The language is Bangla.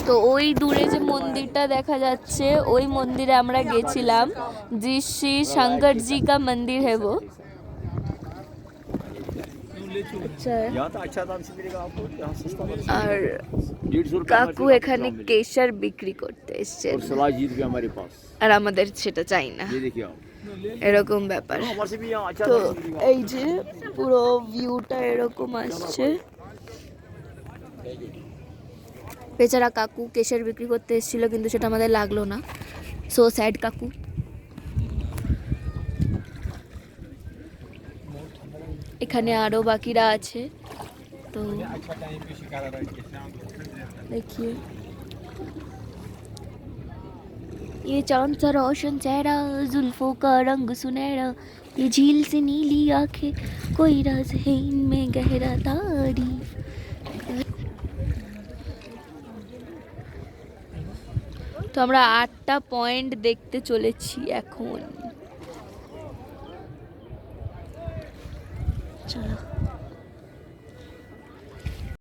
তো ওই দূরে যে মন্দিরটা দেখা যাচ্ছে ওই মন্দিরে আমরা গেছিলাম। শ্রী শঙ্করজি কা মন্দির है वो। আর কাকু এখানে কেশর বিক্রি করতে এসছে আর আমাদের সেটা চাই না, এরকম ব্যাপার। তো এই যে পুরো ভিউটা এরকম আসছে। বেচারা কাকু কেশর বিক্রি করতে এসেছিল কিন্তু সেটা আমাদের লাগলো না। সো স্যাড কাকু। এখানে আরো বাকিরা আছে, তো देखिए ये चांद सा रोशन चेहरा, जुल्फों का रंग सुनहरा, ये झील सी नीली आंखें, कोई राज है इनमें गहरा तारीफ। তো আমরা 8টা পয়েন্ট দেখতে চলেছি এখন। চলো।